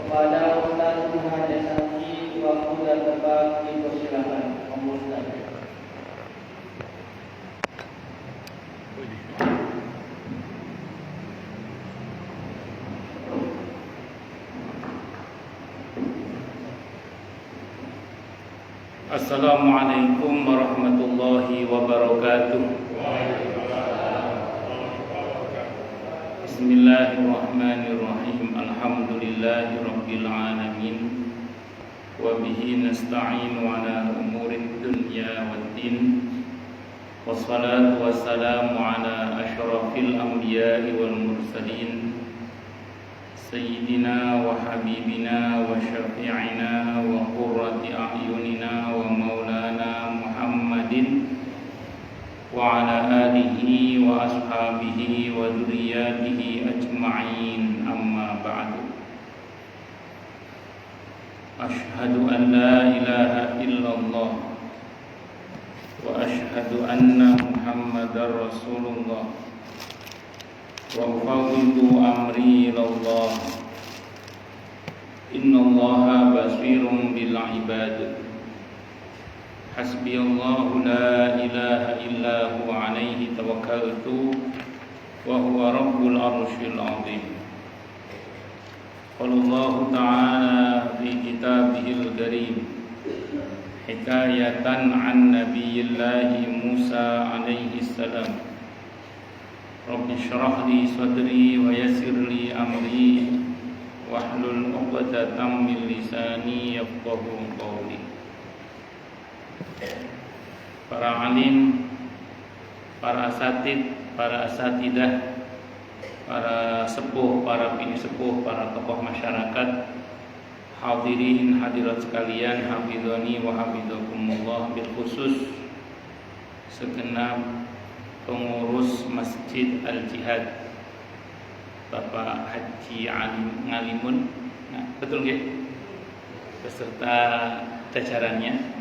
Kepada Ustaz Muhammad Saki, waktu dan tempat dipersilakan. Ustaz. Assalamualaikum warahmatullahi wabarakatuh. Bismillahirrahmanirrahim. Alhamdulillahi rabbil alamin. Wa bihi nasta'inu ala umurid dunya waddin. Wassalatu wassalamu ala asyrafil anbiya'i wal mursalin, Sayyidina wa habibina wa syafi'ina wa qurrati a'yunina wa maulana Muhammadin wa ala alihi wa ashabihi wa dzurriyyatihi ajma'in, amma ba'du. Asyhadu an la ilaha illallah wa asyhadu anna Muhammadar Rasulullah wa ufawwidu amri ilallah. Innallaha basirun bil ibad. Hasbiyallahu la ilaha illa huwa alaihi tawakkaltu wa huwa rabbul arsyil azim. Qala Allah ta'ala fi kitabihil karim hikayatan an nabiyillahi Musa alaihi salam. Rabbi syrah li sadri wa yassir li amri wahlul 'uqdatam min lisani yafqahu qawli. Para alim, para asatid, para asatidah, para sepuh, para bini sepuh, para tokoh masyarakat, hadirin hadirat sekalian, hafizani wa hafizakumullah, bil khusus segenap pengurus Masjid Al-Jihad, Bapak Haji Alim Ngalimun, betul nggih? Beserta jajarannya.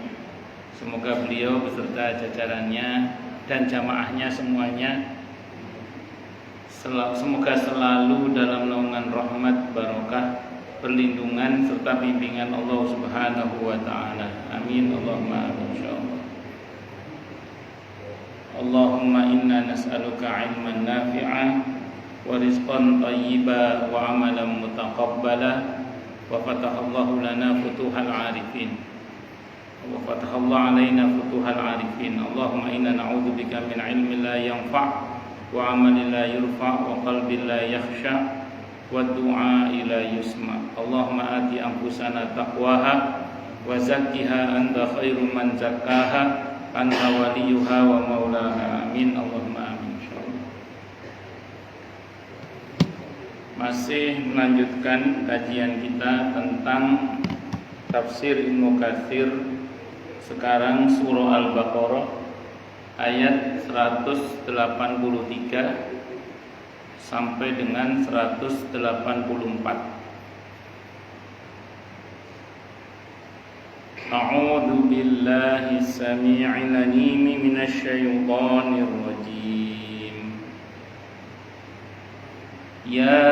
Semoga beliau beserta jajarannya dan jamaahnya semuanya semoga selalu dalam naungan rahmat, barokah, perlindungan serta bimbingan Allah Subhanahu wa taala. Amin Allahumma amin insyaallah. Allahumma inna nas'aluka ilman nafi'an wa rizqan thayyiban wa amalan mutaqabbala wa fatahallahu lana futuhal arifin wa fatahallahu alaina futuhal arifin. Allahumma inna na'udzubika min ilmin la yanfa' wa amalin la yurfa' wa qalbin la yakhsha wa du'a la yusma. Allahumma ati anfusana taqwaha wa zakkiha anta khairu man zakkaha anta waliyuha wa maulaha. Amin Allahumma amin insyaallah. Masih melanjutkan kajian kita tentang tafsir Ibnu Katsir. Sekarang surah Al-Baqarah ayat 183 sampai dengan 184. A'udzu billahi samii'il 'aliim minasy syaithaanir rajiim. Ya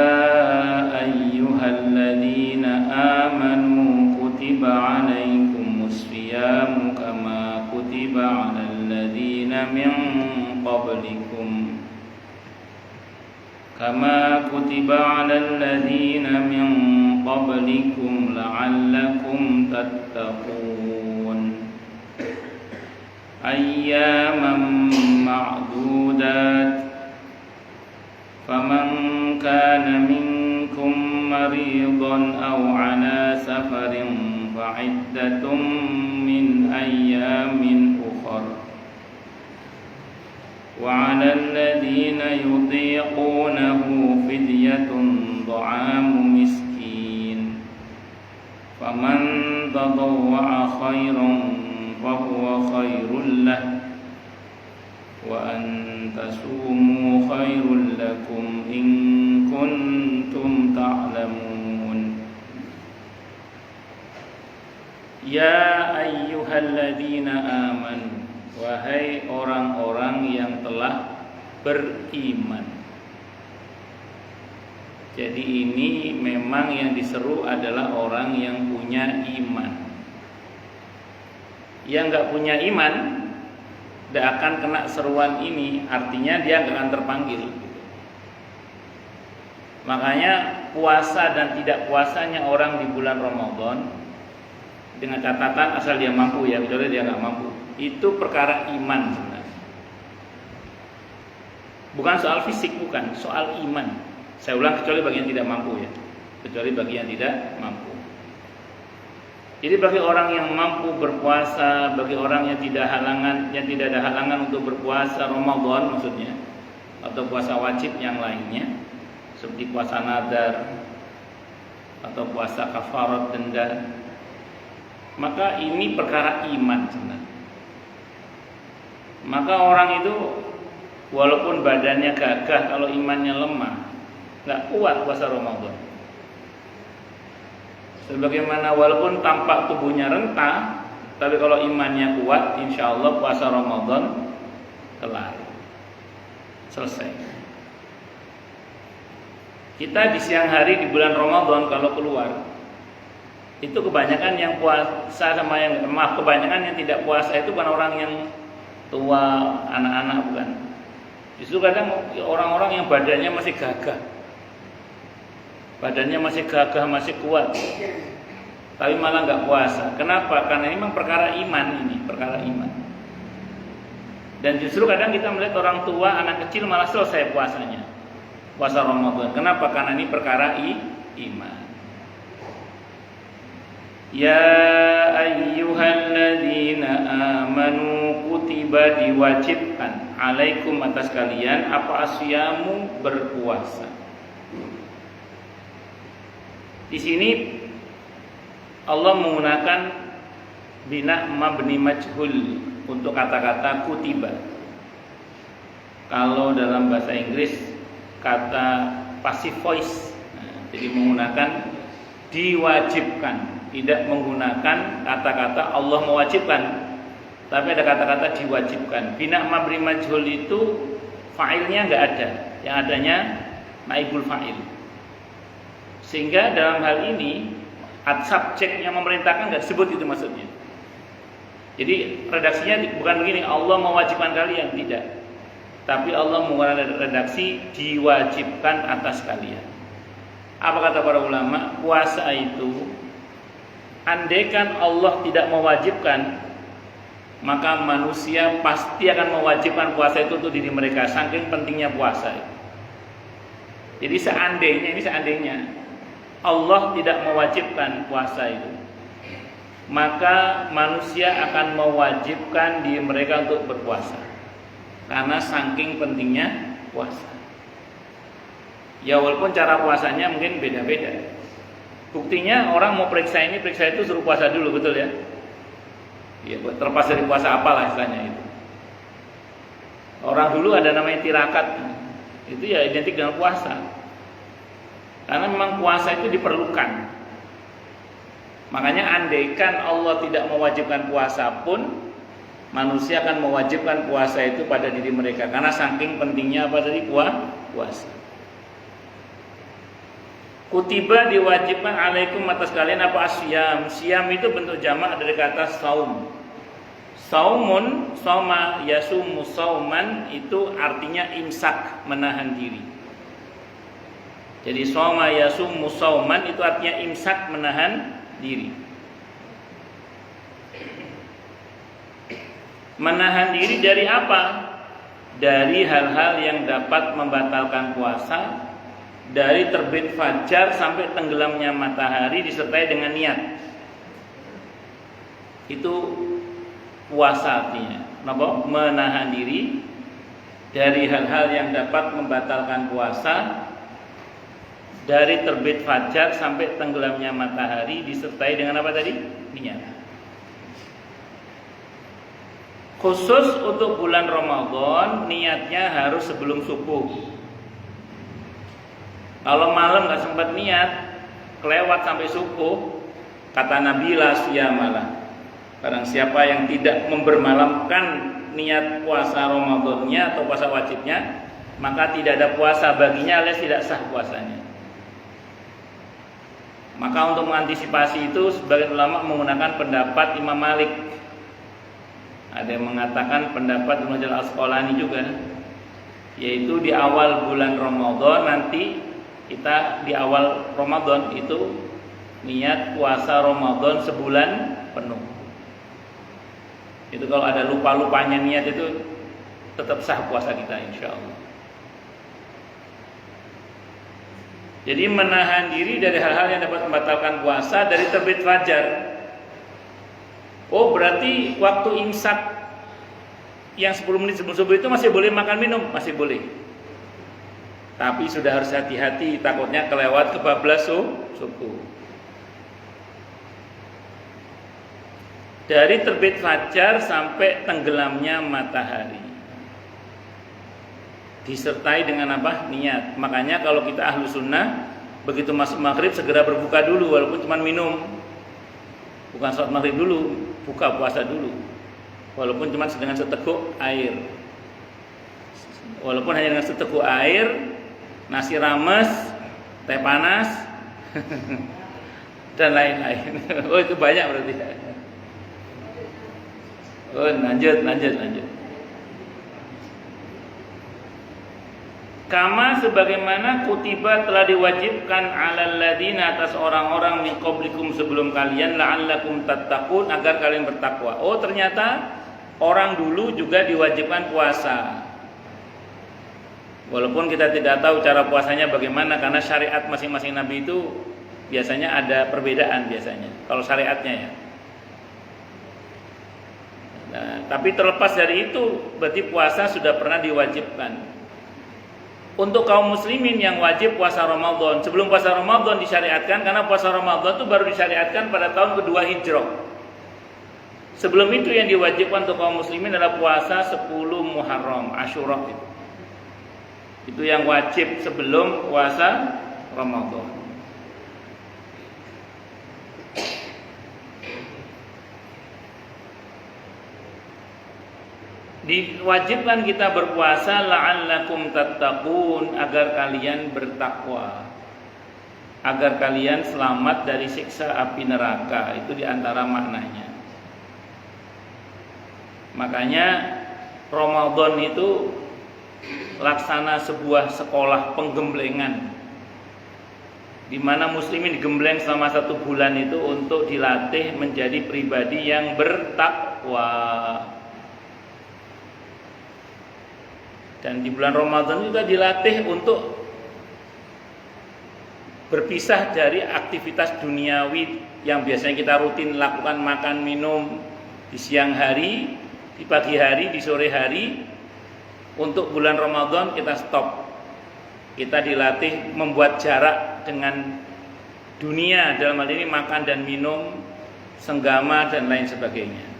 ayyuhalladzina amanu kutiba 'alaikumus siyamu kama kutiba 'alal ladzina min qablikum la'allakum tattaqun. Ayyaman ma'dudat. Faman kana minkum maridan aw 'ala safarin fa'iddatun min ayyamin ukhra. Wa 'alal ladzina yutiqunahu fidyatun ta'amu miskin. Faman tadawwa'a khairan fahuwa khairul lahu wa an tasumu khairul lakum in kuntum ta'lamun. Ya ayyuhalladzina amanu, wahai orang-orang yang telah beriman. Jadi ini memang yang diseru adalah orang yang punya iman. Yang nggak punya iman tidak akan kena seruan ini, artinya dia nggak akan terpanggil. Makanya puasa dan tidak puasanya orang di bulan Ramadan, dengan catatan asal dia mampu ya, kecuali dia nggak mampu, itu perkara iman sebenarnya. Bukan soal fisik, bukan soal iman. Saya ulang, kecuali bagi yang tidak mampu ya, kecuali bagi yang tidak mampu. Jadi bagi orang yang mampu berpuasa, bagi orang yang tidak ada halangan untuk berpuasa Ramadan maksudnya, atau puasa wajib yang lainnya, seperti puasa nadar atau puasa kafarat denda, maka ini perkara iman sebenarnya. Maka orang itu walaupun badannya gagah, kalau imannya lemah, nggak kuat puasa Ramadan. Sebagaimana walaupun tampak tubuhnya renta, tapi kalau imannya kuat, insya Allah puasa Ramadan kelar, selesai. Kita di siang hari di bulan Ramadan kalau keluar, itu kebanyakan yang puasa sama yang kebanyakan yang tidak puasa itu bukan orang yang tua, anak-anak, bukan. Justru kadang orang-orang yang badannya masih gagah, masih kuat, tapi malah nggak puasa. Kenapa? Karena ini memang perkara iman. Dan justru kadang kita melihat orang tua, anak kecil malah selesai puasanya, puasa Ramadan. Kenapa? Karena ini perkara iman. Ya ayyuhalladzina amanu kutiba, diwajibkan alaikum atas kalian apa asyamu, berpuasa. Di sini Allah menggunakan bina mabni majhul untuk kata-kata kutiba. Kalau dalam bahasa Inggris kata passive voice, jadi menggunakan diwajibkan, tidak menggunakan kata-kata Allah mewajibkan, tapi ada kata-kata diwajibkan. Bina mabni majhul itu fa'ilnya nggak ada, yang adanya naibul fa'il. Sehingga dalam hal ini subjek yang memerintahkan nggak disebut, itu maksudnya. Jadi redaksinya bukan begini, Allah mewajibkan kalian, tidak. Tapi Allah menggunakan redaksi diwajibkan atas kalian. Apa kata para ulama? Puasa itu, andaikan Allah tidak mewajibkan, maka manusia pasti akan mewajibkan puasa itu untuk diri mereka, saking pentingnya puasa. Jadi seandainya Allah tidak mewajibkan puasa itu, maka manusia akan mewajibkan diri mereka untuk berpuasa, karena saking pentingnya puasa. Ya walaupun cara puasanya mungkin beda-beda. Buktinya orang mau periksa itu suruh puasa dulu, betul ya? Ya, terlepas dari puasa apalah istilahnya itu. Orang dulu ada namanya tirakat, itu ya identik dengan puasa. Karena memang puasa itu diperlukan. Makanya andaikan Allah tidak mewajibkan puasa pun, manusia akan mewajibkan puasa itu pada diri mereka, karena saking pentingnya apa tadi, puasa. Kutiba, diwajibkan alaikum atas kalian apa asyam. Syam itu bentuk jamak dari kata saum. Saumun, sauma yasumu sauman, itu artinya imsak, menahan diri. Jadi sauma yasumu sauman itu artinya imsak, menahan diri. Menahan diri dari apa? Dari hal-hal yang dapat membatalkan puasa, dari terbit fajar sampai tenggelamnya matahari disertai dengan niat. Itu puasa artinya. Kenapa? Menahan diri dari hal-hal yang dapat membatalkan puasa, dari terbit fajar sampai tenggelamnya matahari disertai dengan apa tadi? Niat. Khusus untuk bulan Ramadan, niatnya harus sebelum subuh. Kalau malam nggak sempat niat, kelewat sampai subuh, kata Nabi la siyamalah. Barang siapa yang tidak membermalamkan niat puasa Ramadannya atau puasa wajibnya, maka tidak ada puasa baginya alias tidak sah puasanya. Maka untuk mengantisipasi itu sebagian ulama menggunakan pendapat Imam Malik. Ada yang mengatakan pendapat Ibnu Hajar Al-Asqalani juga, yaitu di awal bulan Ramadan nanti kita di awal Ramadan itu niat puasa Ramadan sebulan penuh. Itu kalau ada lupa-lupanya niat itu tetap sah puasa kita insya Allah. Jadi menahan diri dari hal-hal yang dapat membatalkan puasa dari terbit fajar. Oh berarti waktu imsak yang 10 menit sebelum subuh itu masih boleh makan minum? Masih boleh. Tapi sudah harus hati-hati, takutnya kelewat kebablas subuh. Dari terbit fajar sampai tenggelamnya matahari disertai dengan apa? Niat. Makanya kalau kita ahlu sunnah, begitu masuk maghrib segera berbuka dulu, walaupun cuma minum. Bukan sholat maghrib dulu, buka puasa dulu, walaupun cuma dengan seteguk air. Walaupun hanya dengan seteguk air, nasi rames, teh panas, dan lain-lain. Oh itu banyak berarti. Oh lanjut. Kama sebagaimana kutiba telah diwajibkan alal ladina atas orang-orang min qablikum sebelum kalian la'allakum tattaqun agar kalian bertakwa. Oh ternyata orang dulu juga diwajibkan puasa. Walaupun kita tidak tahu cara puasanya bagaimana karena syariat masing-masing nabi itu biasanya ada perbedaan biasanya. Kalau syariatnya ya. Nah, tapi terlepas dari itu berarti puasa sudah pernah diwajibkan. Untuk kaum muslimin yang wajib puasa Ramadan, sebelum puasa Ramadan disyariatkan karena puasa Ramadan itu baru disyariatkan pada tahun kedua Hijrah. Sebelum itu yang diwajibkan untuk kaum muslimin adalah puasa 10 Muharram, Asyura itu. Itu yang wajib sebelum puasa Ramadan. Diwajibkan kita berpuasa la'allakum tattaqun agar kalian bertakwa, agar kalian selamat dari siksa api neraka. Itu diantara maknanya. Makanya Ramadan itu laksana sebuah sekolah penggemblengan, di mana muslimin digembleng selama 1 bulan itu untuk dilatih menjadi pribadi yang bertakwa. Dan di bulan Ramadan juga dilatih untuk berpisah dari aktivitas duniawi yang biasanya kita rutin lakukan, makan, minum di siang hari, di pagi hari, di sore hari. Untuk bulan Ramadan kita stop. Kita dilatih membuat jarak dengan dunia, dalam hal ini makan dan minum, senggama dan lain sebagainya.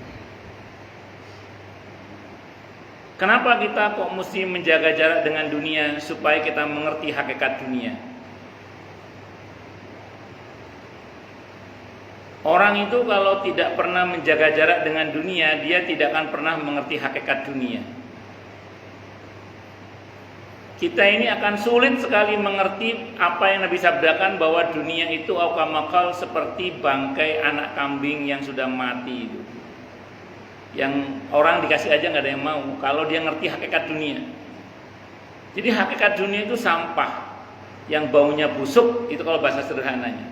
Kenapa kita kok mesti menjaga jarak dengan dunia? Supaya kita mengerti hakikat dunia. Orang itu kalau tidak pernah menjaga jarak dengan dunia, dia tidak akan pernah mengerti hakikat dunia. Kita ini akan sulit sekali mengerti apa yang Nabi sabdakan bahwa dunia itu aukamakal seperti bangkai anak kambing yang sudah mati itu. Yang orang dikasih aja nggak ada yang mau kalau dia ngerti hakikat dunia. Jadi hakikat dunia itu sampah yang baunya busuk, itu kalau bahasa sederhananya.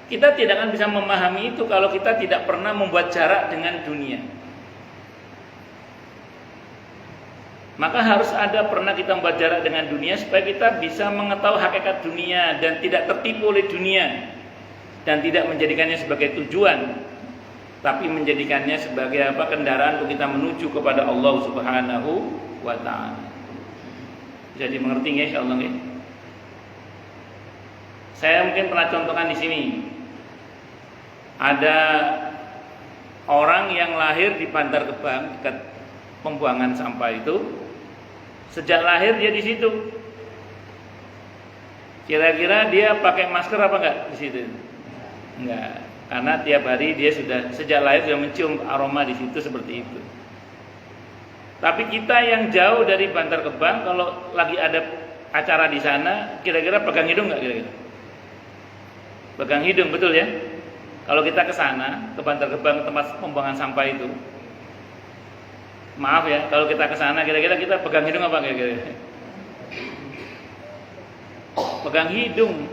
Kita tidak akan bisa memahami itu kalau kita tidak pernah membuat jarak dengan dunia. Maka harus ada pernah kita membuat jarak dengan dunia supaya kita bisa mengetahui hakikat dunia dan tidak tertipu oleh dunia dan tidak menjadikannya sebagai tujuan, tapi menjadikannya sebagai kendaraan untuk kita menuju kepada Allah Subhanahu wa taala. Jadi mengerti nggih insyaallah nggih. Saya mungkin pernah contohkan di sini. Ada orang yang lahir di Bantar Gebang dekat pembuangan sampah itu. Sejak lahir dia di situ. Kira-kira dia pakai masker apa enggak di situ? Enggak. Karena tiap hari dia sudah sejak lahir sudah mencium aroma di situ seperti itu. Tapi kita yang jauh dari Bantar Gebang, kalau lagi ada acara di sana, kira-kira pegang hidung nggak kira-kira? Pegang hidung, betul ya? Kalau kita ke sana, ke Bantar Gebang, tempat pembuangan sampah itu, maaf ya, kalau kita ke sana kira-kira kita pegang hidung apa kira-kira? Pegang hidung.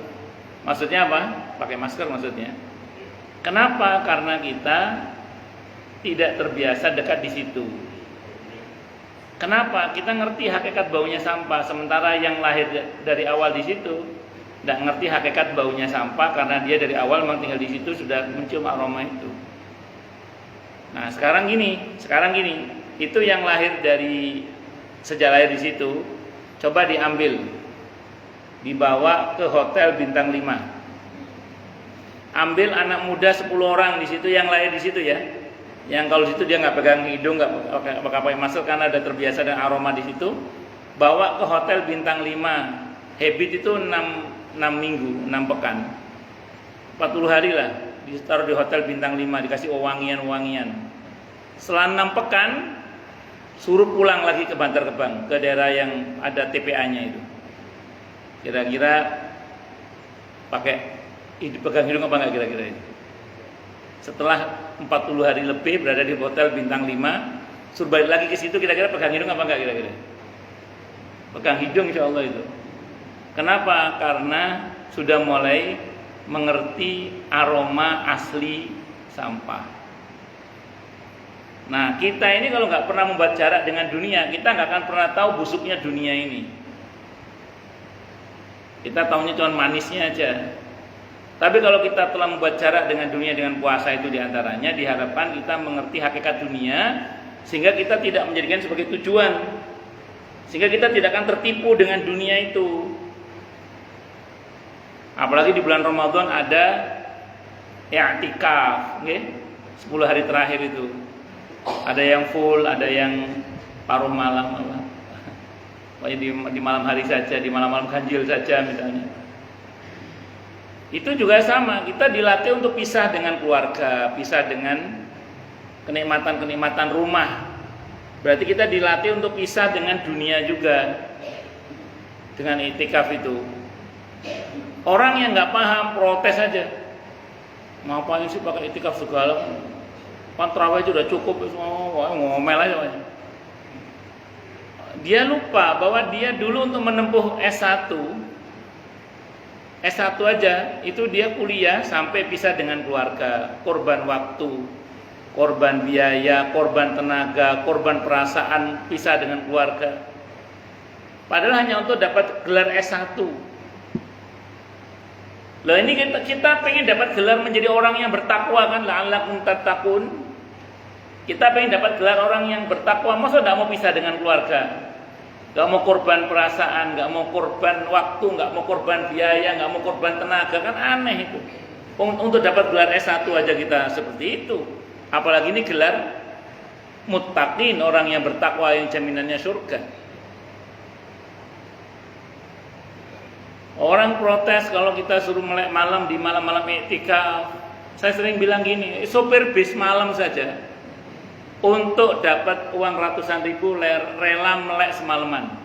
Maksudnya apa? Pakai masker maksudnya. Kenapa? Karena kita tidak terbiasa dekat di situ. Kenapa? Kita ngerti hakikat baunya sampah, sementara yang lahir dari awal di situ tidak ngerti hakikat baunya sampah karena dia dari awal memang tinggal di situ sudah mencium aroma itu. Nah, sekarang gini, itu yang lahir dari sejak lahir di situ, coba diambil, dibawa ke hotel bintang 5. Ambil anak muda 10 orang di situ yang lahir di situ ya. Yang kalau di situ dia nggak pegang hidung, nggak pakai masker karena ada terbiasa dengan aroma di situ. Bawa ke hotel bintang 5. Habit itu 6 minggu, 6 pekan. 40 hari lah ditaruh di hotel bintang 5, dikasih wangian-wangian. Setelah 6 pekan suruh pulang lagi ke Bantar Gebang, ke daerah yang ada TPA-nya itu. Kira-kira pakai pegang hidung apa enggak kira-kira itu? Setelah 40 hari lebih berada di hotel bintang 5, suruh balik lagi ke situ, kira-kira pegang hidung apa enggak kira-kira? Pegang hidung insyaallah itu. Kenapa? Karena sudah mulai mengerti aroma asli sampah. Nah, kita ini kalau nggak pernah membuat jarak dengan dunia, kita nggak akan pernah tahu busuknya dunia ini. Kita taunya cuma manisnya aja. Tapi kalau kita telah membuat jarak dengan dunia dengan puasa itu diantaranya, diharapkan kita mengerti hakikat dunia sehingga kita tidak menjadikan sebagai tujuan, sehingga kita tidak akan tertipu dengan dunia itu. Apalagi di bulan Ramadan ada i'tikaf, okay? 10 hari terakhir itu. Ada yang full, ada yang paruh malam, di malam hari saja, di malam-malam ganjil saja misalnya. Itu juga sama, kita dilatih untuk pisah dengan keluarga, pisah dengan kenikmatan-kenikmatan rumah. Berarti kita dilatih untuk pisah dengan dunia juga, dengan i'tikaf itu. Orang yang nggak paham protes aja, ngapain sih pakai i'tikaf segala? Kan tarawih sudah cukup, ngomel aja. Dia lupa bahwa dia dulu untuk menempuh S1 aja itu dia kuliah sampai pisah dengan keluarga, korban waktu, korban biaya, korban tenaga, korban perasaan, pisah dengan keluarga. Padahal hanya untuk dapat gelar S1. Loh, ini kita pengen dapat gelar menjadi orang yang bertakwa kan, la'allakum tattaqun. Kita pengen dapat gelar orang yang bertakwa, masa tidak mau pisah dengan keluarga? Gak mau korban perasaan, gak mau korban waktu, gak mau korban biaya, gak mau korban tenaga, kan aneh itu. Untuk dapat gelar S1 aja kita seperti itu. Apalagi ini gelar muttaqin, orang yang bertakwa yang jaminannya surga. Orang protes kalau kita suruh melek malam di malam-malam i'tikaf. Saya sering bilang gini, sopir bis malam saja untuk dapat uang ratusan ribu rela melek semalaman.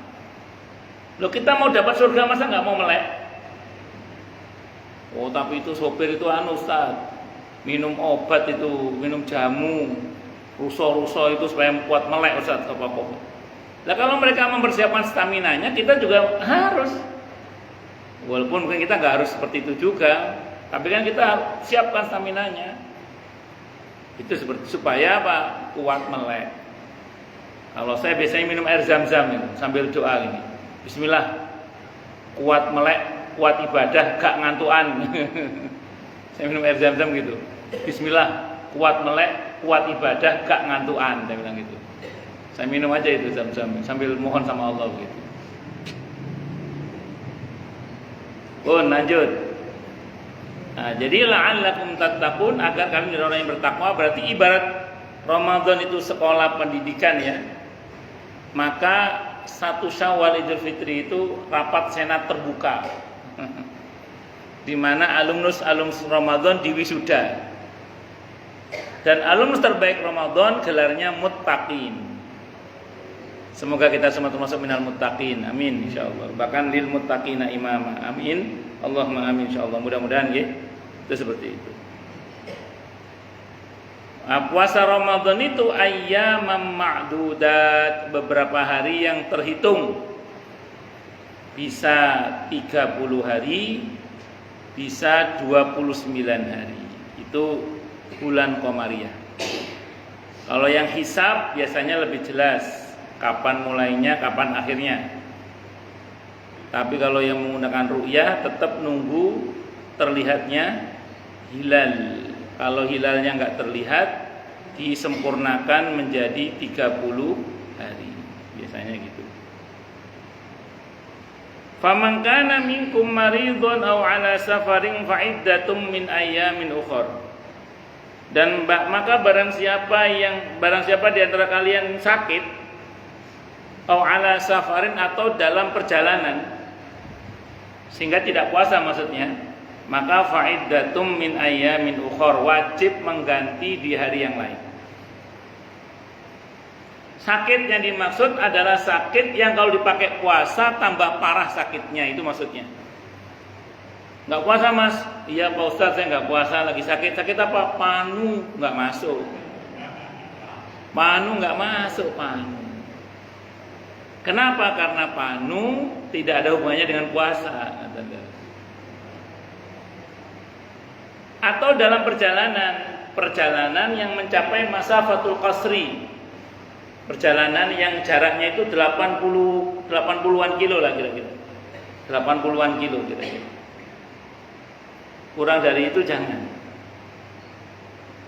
Loh, kita mau dapat surga masa nggak mau melek? Oh, tapi itu sopir itu Ustaz, minum obat itu, minum jamu, ruso-ruso itu supaya kuat melek Ustaz apa-apa. Nah, kalau mereka mempersiapkan staminanya, kita juga harus. Walaupun mungkin kita nggak harus seperti itu juga, tapi kan kita siapkan staminanya. Itu seperti supaya apa? Kuat melek. Kalau saya biasanya minum air zam-zam itu sambil doa ini. Bismillah. Kuat melek, kuat ibadah, gak ngantuan. Saya minum air zam-zam gitu. Bismillah. Kuat melek, kuat ibadah, gak ngantuan. Saya bilang gitu. Saya minum aja itu zam-zam sambil mohon sama Allah gitu. Lanjut. Nah, jadi la'allakum tattaqun, agar kalian menjadi orang yang bertakwa. Berarti ibarat Ramadan itu sekolah pendidikan ya. Maka 1 Syawal Idul Fitri itu rapat senat terbuka. Di mana alumnus Ramadan diwisuda. Dan alumnus terbaik Ramadan gelarnya muttaqin. Semoga kita semua termasuk minal muttaqin. Amin insyaallah. Bahkan lil muttaqina imama. Amin. Allahumma amin insyaallah. Mudah-mudahan nggih. Itu seperti itu. Nah, puasa Ramadan itu ayyamam ma'dudat, beberapa hari yang terhitung. Bisa 30 hari, bisa 29 hari. Itu bulan Qamariyah. Kalau yang hisab biasanya lebih jelas kapan mulainya, kapan akhirnya. Tapi kalau yang menggunakan ru'yah tetap nunggu terlihatnya hilal. Kalau hilalnya nggak terlihat, disempurnakan menjadi 30 hari. Biasanya gitu. Faman kana minkum maridun aw ala safarin fa iddatum min ayyamin ukhra. Dan maka barang siapa di antara kalian sakit aw ala safarin atau dalam perjalanan sehingga tidak puasa maksudnya, maka fa'iddatum min ayyamin ukhra, wajib mengganti di hari yang lain. Sakit yang dimaksud adalah sakit yang kalau dipakai puasa tambah parah sakitnya, itu maksudnya. Enggak puasa mas? Iya Pak Ustadz, saya enggak puasa, lagi sakit. Sakit apa? Panu enggak masuk. Panu enggak masuk, panu. Kenapa? Karena panu tidak ada hubungannya dengan puasa. Atau dalam perjalanan yang mencapai masafatul qasri, perjalanan yang jaraknya itu 80-an kilo lah kira-kira, 80-an kilo kira-kira. Kurang dari itu jangan.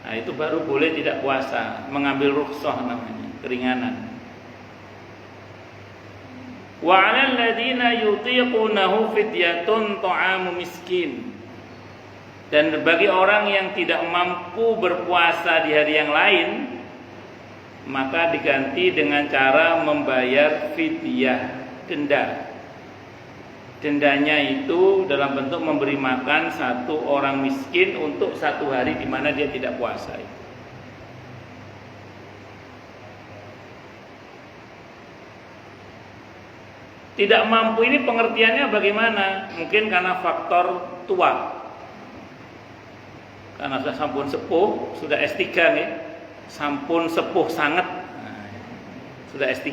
Nah itu baru boleh tidak puasa, mengambil rukhsah namanya, keringanan. Wa 'alal ladzina yutiqunahu fidyatun ta'amu miskin. Dan bagi orang yang tidak mampu berpuasa di hari yang lain, maka diganti dengan cara membayar fidyah, denda. Dendanya itu dalam bentuk memberi makan satu orang miskin untuk satu hari di mana dia tidak puasa. Tidak mampu ini pengertiannya bagaimana? Mungkin karena faktor tua. Karena sudah sampun sepuh, sudah S3 nih, sampun sepuh sangat, sudah S3,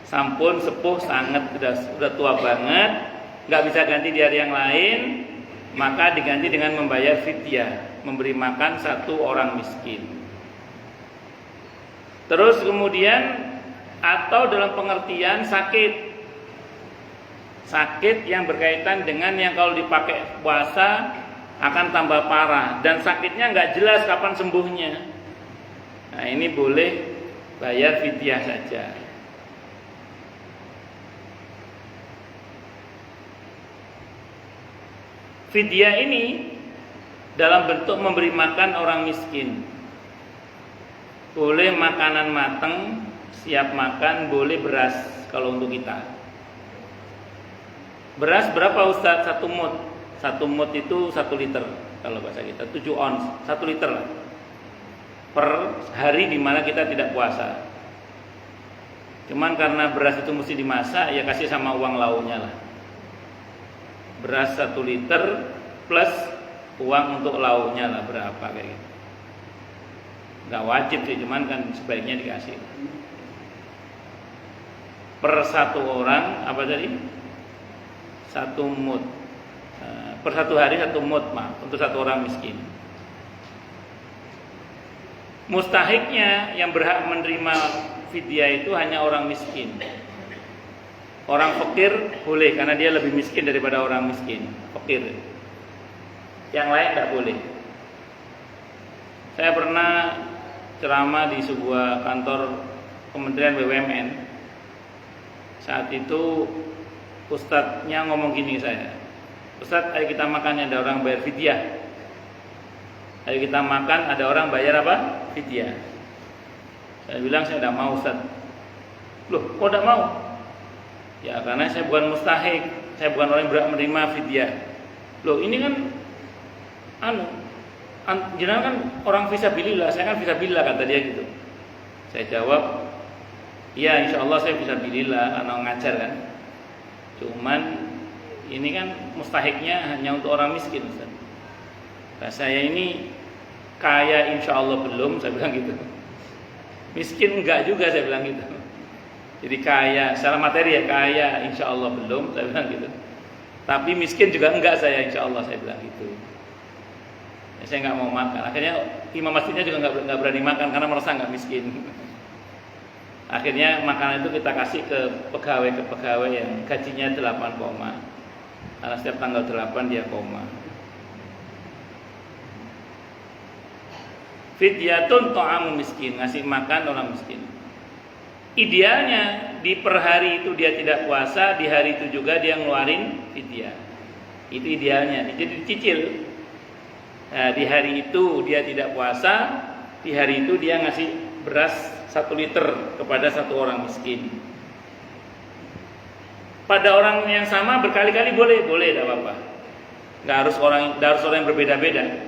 sampun sepuh sangat, sudah tua banget, nggak bisa ganti di hari yang lain, maka diganti dengan membayar fidyah, memberi makan satu orang miskin. Terus kemudian atau dalam pengertian sakit yang berkaitan dengan yang kalau dipakai puasa akan tambah parah dan sakitnya nggak jelas kapan sembuhnya. Nah ini boleh bayar fidyah saja. Fidyah ini dalam bentuk memberi makan orang miskin. Boleh makanan matang, siap makan, boleh beras kalau untuk kita. Beras berapa Ustadz? 1 mut. 1 mut itu 1 liter kalau bahasa kita, 7 ons, 1 liter lah per hari di mana kita tidak puasa. Cuman karena beras itu mesti dimasak, ya kasih sama uang lauknya lah. Beras 1 liter plus uang untuk lauknya lah berapa kayak gitu. Nggak wajib sih, cuman kan sebaiknya dikasih. Per 1 orang apa tadi? 1 mut. Per 1 hari 1 mut untuk 1 orang miskin. Mustahiknya yang berhak menerima fidyah itu hanya orang miskin. Orang fakir boleh karena dia lebih miskin daripada orang miskin, fakir. Yang lain tidak boleh. Saya pernah ceramah di sebuah kantor Kementerian BUMN. Saat itu ustadznya ngomong gini ke saya, Ustadz, ayo kita makan, ada orang bayar fidyah. Ayo kita makan, ada orang bayar apa? Fidyah. Saya bilang saya tidak mau Ustadz. Loh, kok tidak mau? Ya karena saya bukan mustahik, saya bukan orang yang berhak menerima fidyah. Loh ini kan jenengan kan orang fisabilillah, saya kan fisabilillah kata dia gitu. Saya jawab, iya insya Allah saya fisabilillah karena ngajar kan. Cuman ini kan mustahiknya hanya untuk orang miskin Ustaz. Nah, saya ini kaya insya Allah belum, saya bilang gitu. Miskin enggak juga, saya bilang gitu. Jadi kaya, secara materi ya kaya insya Allah belum, saya bilang gitu. Tapi miskin juga enggak saya insya Allah, saya bilang gitu. Ya, saya nggak mau makan. Akhirnya imam masjidnya juga nggak berani makan karena merasa nggak miskin. Akhirnya makanan itu kita kasih ke pegawai yang gajinya 8 koma. Karena setiap tanggal 8 dia koma. Fidyatun ta'amu miskin, ngasih makan orang miskin. Idealnya di per hari itu dia tidak puasa, di hari itu juga dia ngeluarin fidyah. Itu idealnya. Jadi dicicil. Nah, di hari itu dia tidak puasa, di hari itu dia ngasih beras 1 liter kepada 1 orang miskin. Pada orang yang sama berkali-kali boleh, tidak apa-apa. Nggak harus orang yang berbeda-beda.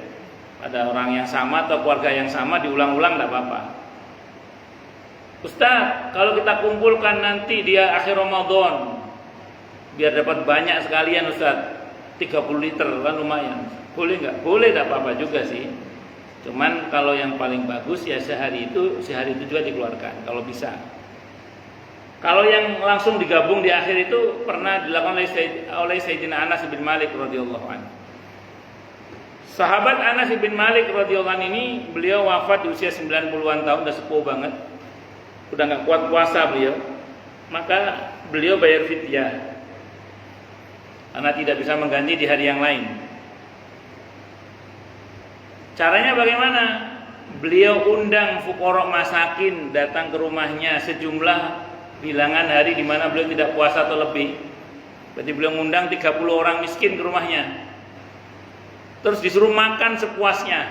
Pada orang yang sama atau keluarga yang sama diulang-ulang tidak apa-apa. Ustaz, kalau kita kumpulkan nanti dia akhir Ramadan, biar dapat banyak sekalian Ustaz, 30 liter kan lumayan. Boleh nggak? Boleh, tidak apa-apa juga sih. Cuman kalau yang paling bagus ya sehari itu juga dikeluarkan kalau bisa. Kalau yang langsung digabung di akhir itu pernah dilakukan oleh Sayyidina Anas bin Malik radhiyallahu anhu. Sahabat Anas bin Malik radhiyallahu anhu ini beliau wafat di usia 90-an tahun, udah sepuh banget. Udah nggak kuat puasa beliau. Maka beliau bayar fidyah. Karena tidak bisa mengganti di hari yang lain. Caranya bagaimana? Beliau undang fuqara masakin datang ke rumahnya sejumlah bilangan hari di mana beliau tidak puasa atau lebih. Berarti beliau ngundang 30 orang miskin ke rumahnya. Terus disuruh makan sepuasnya.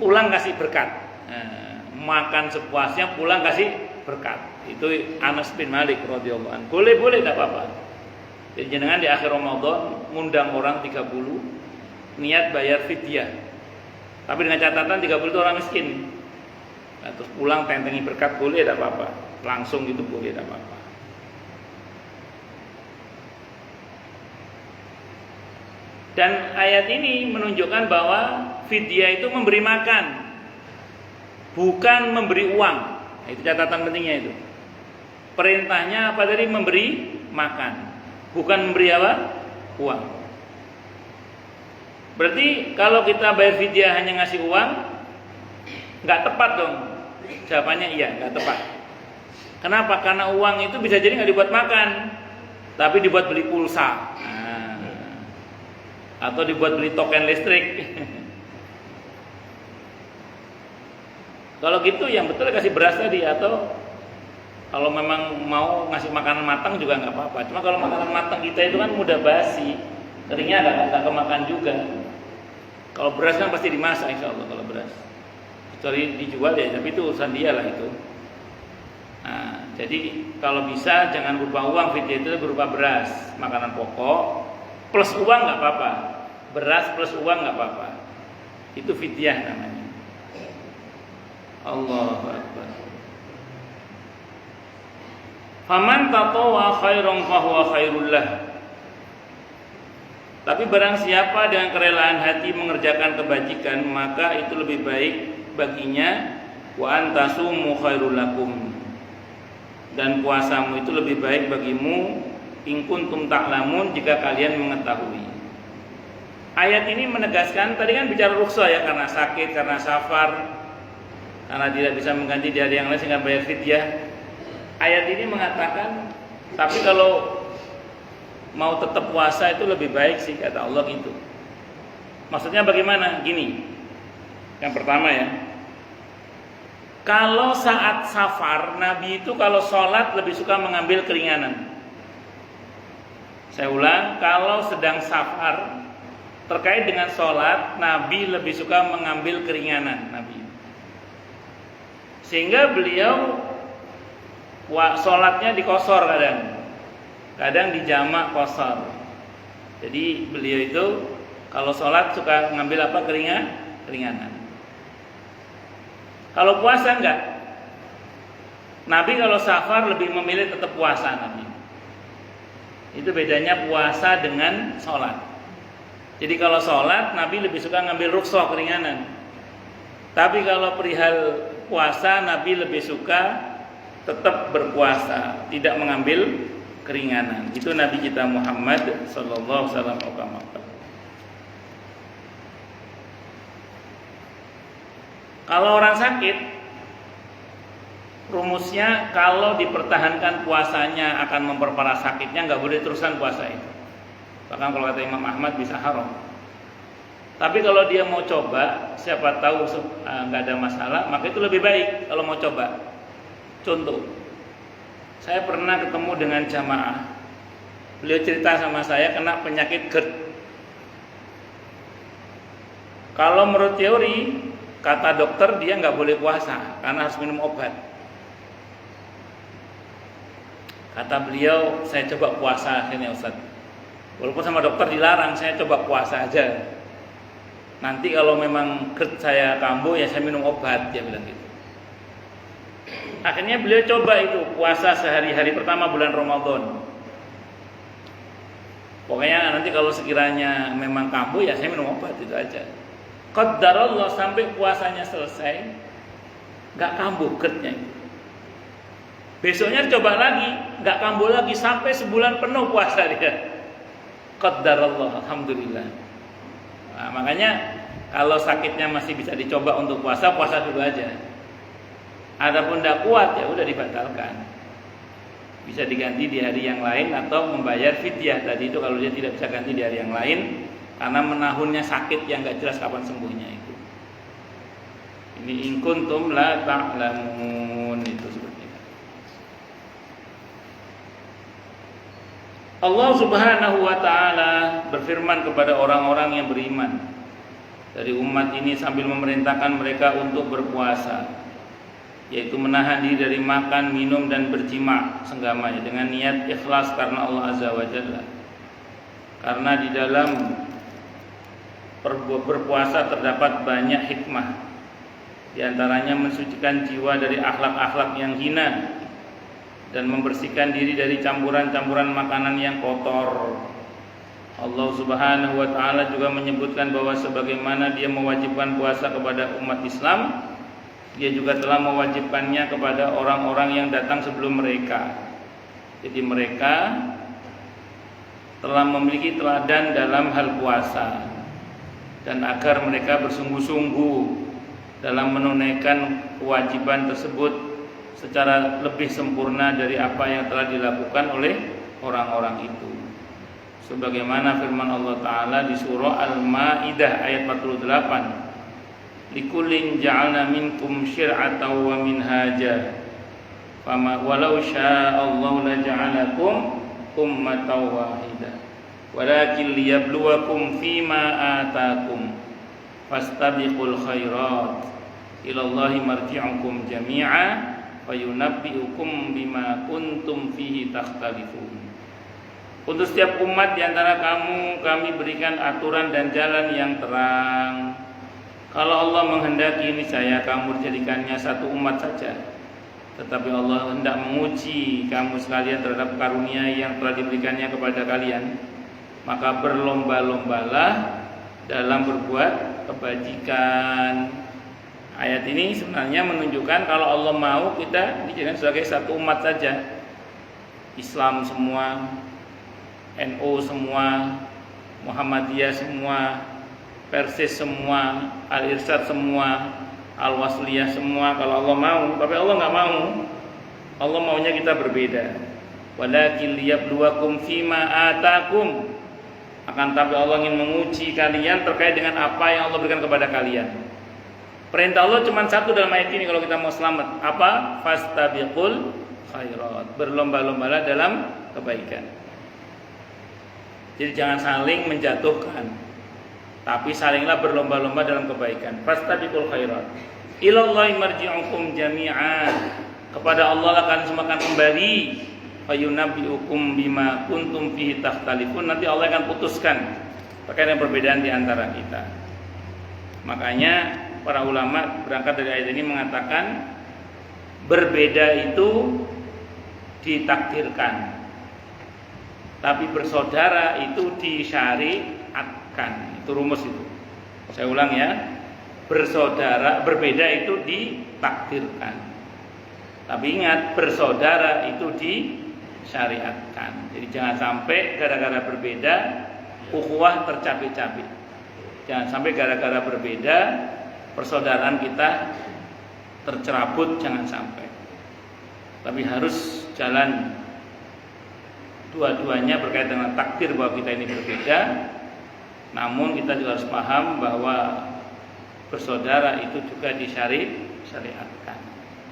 Pulang kasih berkat. Nah, makan sepuasnya, pulang kasih berkat. Itu Anas bin Malik radhiyallahu anhu. Boleh tidak apa-apa. Jadi jenengan di akhir Ramadan ngundang orang 30, niat bayar fidyah. Tapi dengan catatan 30 itu orang miskin. Nah, terus pulang tentengi berkat boleh tidak apa-apa. Langsung gitu boleh tidak apa-apa. Dan ayat ini menunjukkan bahwa fidyah itu memberi makan, bukan memberi uang. Nah, itu catatan pentingnya itu. Perintahnya apa tadi? Memberi makan, bukan memberi apa? Uang. Berarti kalau kita bayar fidyah hanya ngasih uang, nggak tepat dong. Jawabannya iya, nggak tepat. Kenapa? Karena uang itu bisa jadi nggak dibuat makan, tapi dibuat beli pulsa, atau dibuat beli token listrik. Kalau gitu yang betul kasih beras tadi, atau kalau memang mau ngasih makanan matang juga nggak apa-apa. Cuma kalau makanan matang kita itu kan mudah basi, keringnya nggak kemakan juga. Kalau beras kan pasti dimasak insya Allah kalau beras. Kecuali dijual ya, tapi itu urusan dia lah itu. Nah, jadi kalau bisa jangan berupa uang, fidyah itu berupa beras, makanan pokok plus uang nggak apa-apa. Beras plus uang nggak apa-apa. Itu fidyah namanya. Allahu Akbar. Faman tatawwa khairan fahuwa khairul lah. Tapi barang siapa dengan kerelaan hati mengerjakan kebajikan, maka itu lebih baik baginya. Wa antasumu khairul lakum. Dan puasamu itu lebih baik bagimu in kuntum ta'lamun, jika kalian mengetahui. Ayat ini menegaskan, tadi kan bicara rukhsah ya, karena sakit, karena safar, karena tidak bisa mengganti di hari yang lain sehingga bayar fidyah. Ayat ini mengatakan, tapi kalau mau tetap puasa itu lebih baik sih, kata Allah gitu. Maksudnya bagaimana? Gini. Yang pertama ya, kalau saat safar, Nabi itu kalau sholat lebih suka mengambil keringanan. Saya ulang, kalau sedang safar terkait dengan sholat, Nabi lebih suka mengambil keringanan. Nabi, sehingga beliau sholatnya dikosor kadang dijamak kosor. Jadi beliau itu kalau sholat suka ngambil apa? Keringanan. Kalau puasa enggak. Nabi kalau safar lebih memilih tetap puasa Nabi. Itu bedanya puasa dengan sholat. Jadi kalau sholat Nabi lebih suka ngambil rukhsah keringanan. Tapi kalau perihal puasa Nabi lebih suka tetap berpuasa, tidak mengambil keringanan. Itu Nabi kita Muhammad sallallahu alaihi wasallam. Kalau orang sakit, rumusnya kalau dipertahankan puasanya akan memperparah sakitnya, nggak boleh terusan puasa itu. Bahkan kalau kata Imam Ahmad bisa haram. Tapi kalau dia mau coba, siapa tahu nggak ada masalah, maka itu lebih baik kalau mau coba. Contoh, saya pernah ketemu dengan jamaah. Beliau cerita sama saya kena penyakit GERD. Kalau menurut teori, kata dokter dia nggak boleh puasa karena harus minum obat. Kata beliau, saya coba puasa akhirnya Ustaz. Walaupun sama dokter dilarang, saya coba puasa aja. Nanti kalau memang GERD saya kambuh ya saya minum obat, dia bilang gitu. Akhirnya beliau coba itu puasa sehari-hari pertama bulan Ramadan. Pokoknya nanti kalau sekiranya memang kambuh ya saya minum obat, itu aja. Qaddarallah sampai puasanya selesai nggak kambuh GERD-nya. Besoknya coba lagi, nggak kambuh lagi sampai sebulan penuh puasa dia. Qaddarallah, alhamdulillah. Nah, makanya kalau sakitnya masih bisa dicoba untuk puasa, puasa dulu aja. Adapun tidak kuat ya udah dibatalkan. Bisa diganti di hari yang lain atau membayar fidyah tadi itu kalau dia tidak bisa ganti di hari yang lain karena menahunnya sakit yang nggak jelas kapan sembuhnya itu. Ini in kuntum la ta'lamun itu seperti itu. Allah Subhanahu wa taala berfirman kepada orang-orang yang beriman dari umat ini sambil memerintahkan mereka untuk berpuasa, yaitu menahan diri dari makan, minum dan berjima senggamanya dengan niat ikhlas karena Allah Azza wa Jalla. Karena di dalam berpuasa terdapat banyak hikmah. Di antaranya mensucikan jiwa dari akhlak-akhlak yang hina dan membersihkan diri dari campuran-campuran makanan yang kotor. Allah Subhanahu wa taala juga menyebutkan bahwa sebagaimana Dia mewajibkan puasa kepada umat Islam, Dia juga telah mewajibkannya kepada orang-orang yang datang sebelum mereka. Jadi mereka telah memiliki teladan dalam hal puasa, dan agar mereka bersungguh-sungguh dalam menunaikan kewajiban tersebut secara lebih sempurna dari apa yang telah dilakukan oleh orang-orang itu. Sebagaimana firman Allah Ta'ala di surah Al-Ma'idah ayat 48, likullin ja'alna minkum syir'atan wa minhaja fama walau sya'allahu la ja'alakum ummatan wahidah walakin liyabluwakum fima atakum fastabiqul khairat ilallahi marji'ukum jami'a fayunabbi'ukum bima kuntum fihi takhtalifun. Untuk setiap umat di antara kamu kami berikan aturan dan jalan yang terang. Kalau Allah menghendaki niscaya kamu dijadikannya satu umat saja. Tetapi Allah hendak menguji kamu sekalian terhadap karunia yang telah diberikannya kepada kalian. Maka berlomba-lombalah dalam berbuat kebajikan. Ayat ini sebenarnya menunjukkan kalau Allah mau kita dijadikan sebagai satu umat saja. Islam semua, NU semua, Muhammadiyah semua, Persis semua, Al-Irsyad semua, Al-Wasliyah semua kalau Allah mau. Tapi Allah nggak mau. Allah maunya kita berbeda. Walakin liyabluwakum fima atakum. Akan tapi Allah ingin menguji kalian terkait dengan apa yang Allah berikan kepada kalian. Perintah Allah cuma satu dalam ayat ini kalau kita mau selamat. Apa? Fastabiqul khairat. Berlomba-lombalah dalam kebaikan. Jadi jangan saling menjatuhkan, tapi salinglah berlomba-lomba dalam kebaikan. Fastabiqul khairat. Ilallahi marji'ukum jami'an. Kepada Allah akan semua akan kembali. Fayunabbi'ukum bima kuntum fihi takhtalifun. Nanti Allah akan putuskan terkait dengan perbedaan di antara kita. Makanya para ulama berangkat dari ayat ini mengatakan berbeda itu ditakdirkan, tapi bersaudara itu disyariatkan. ditakdirkan. Itu rumus itu. Saya ulang ya. Berbeda itu ditakdirkan. Tapi ingat, bersaudara itu disyariatkan. Jadi jangan sampai gara-gara berbeda ukhuwah tercapek-capek. Jangan sampai gara-gara berbeda persaudaraan kita tercerabut, jangan sampai. Tapi harus jalan dua-duanya berkaitan dengan takdir bahwa kita ini berbeda. Namun kita juga harus paham bahwa bersaudara itu juga disyariatkan.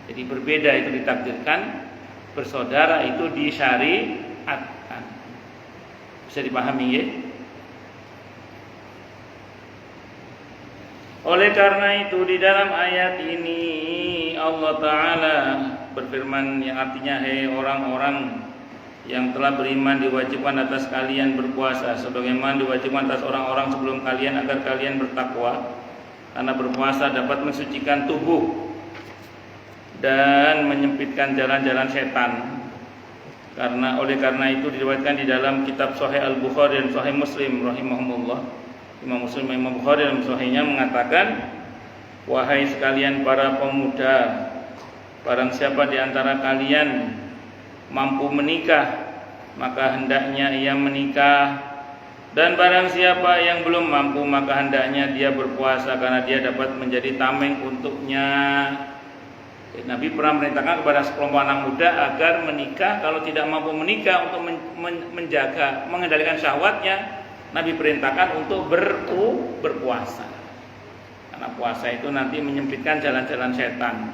Jadi berbeda itu ditakdirkan, bersaudara itu disyariatkan. Bisa dipahami ya? Oleh karena itu di dalam ayat ini Allah Ta'ala berfirman yang artinya, hei orang-orang yang telah beriman, diwajibkan atas kalian berpuasa sebagaimana diwajibkan atas orang-orang sebelum kalian agar kalian bertakwa. Karena berpuasa dapat mensucikan tubuh dan menyempitkan jalan-jalan setan. Oleh karena itu diriwayatkan di dalam kitab Sahih Al-Bukhari dan Sahih Muslim rahimahumullah. Imam Muslim, Imam Bukhari dalam sahihnya mengatakan, wahai sekalian para pemuda, barang siapa di antara kalian mampu menikah, maka hendaknya ia menikah. Dan barang siapa yang belum mampu, maka hendaknya dia berpuasa karena dia dapat menjadi tameng untuknya. Nabi pernah merintahkan kepada sekelompok anak muda agar menikah. Kalau tidak mampu menikah, untuk menjaga, mengendalikan syahwatnya, Nabi perintahkan untuk berpuasa. Karena puasa itu nanti menyempitkan jalan-jalan setan.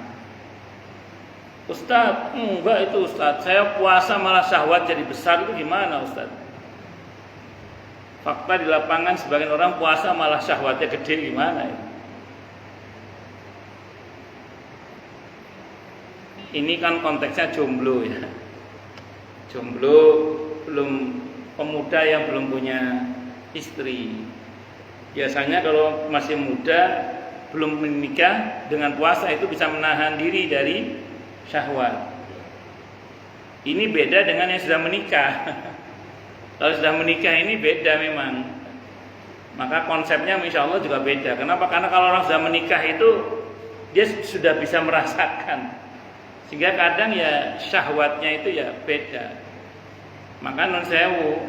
Ustaz, enggak itu Ustaz, saya puasa malah syahwat jadi besar, itu gimana Ustaz? Fakta di lapangan sebagian orang puasa malah syahwatnya gede, gimana ya? Ini kan konteksnya jomblo ya. Jomblo, belum, pemuda yang belum punya istri. Biasanya kalau masih muda belum menikah, dengan puasa itu bisa menahan diri dari syahwat. Ini beda dengan yang sudah menikah. Kalau sudah menikah ini beda memang. Maka konsepnya insya Allah juga beda. Kenapa? Karena kalau orang sudah menikah itu dia sudah bisa merasakan. Sehingga kadang ya syahwatnya itu ya beda. Maka non sewu,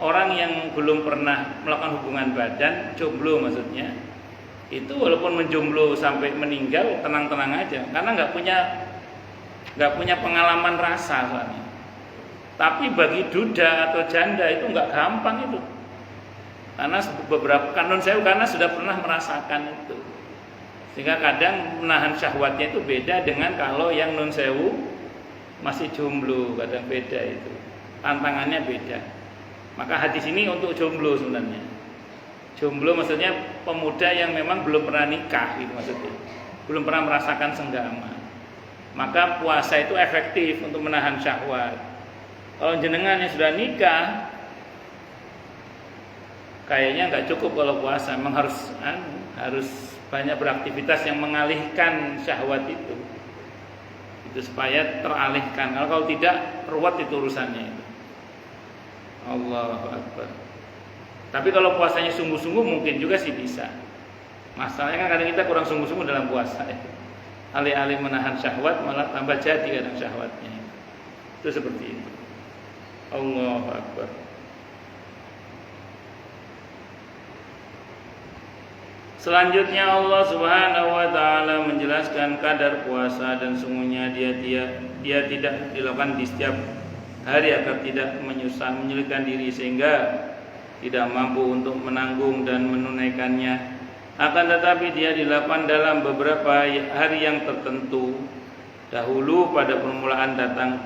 orang yang belum pernah melakukan hubungan badan, jomblo maksudnya, itu walaupun menjomblo sampai meninggal tenang-tenang aja, karena nggak punya pengalaman rasa soalnya. Tapi bagi duda atau janda itu nggak gampang itu, karena beberapa kanon saya karena sudah pernah merasakan itu, sehingga kadang menahan syahwatnya itu beda dengan kalau yang non sewu masih jomblo, kadang beda itu, tantangannya beda. Maka hadis ini untuk jomblo sebenarnya. Jomblo maksudnya pemuda yang memang belum pernah nikah gitu maksudnya, belum pernah merasakan senggama. Maka puasa itu efektif untuk menahan syahwat. Kalau jenengan yang sudah nikah, kayaknya nggak cukup kalau puasa. Memang harus banyak beraktivitas yang mengalihkan syahwat itu supaya teralihkan. Kalau tidak, ruwet itu urusannya itu. Allahu Akbar. Tapi kalau puasanya sungguh-sungguh mungkin juga sih bisa. Masalahnya kan kadang kita kurang sungguh-sungguh dalam puasa. Alih-alih menahan syahwat malah tambah jadi kadang syahwatnya. Itu seperti itu. Allahu Akbar. Selanjutnya Allah Subhanahu wa taala menjelaskan kadar puasa dan sungguhnya dia tidak dilakukan di setiap hari agar tidak menyulitkan diri sehingga tidak mampu untuk menanggung dan menunaikannya. Akan tetapi dia dilakukan dalam beberapa hari yang tertentu. Dahulu pada permulaan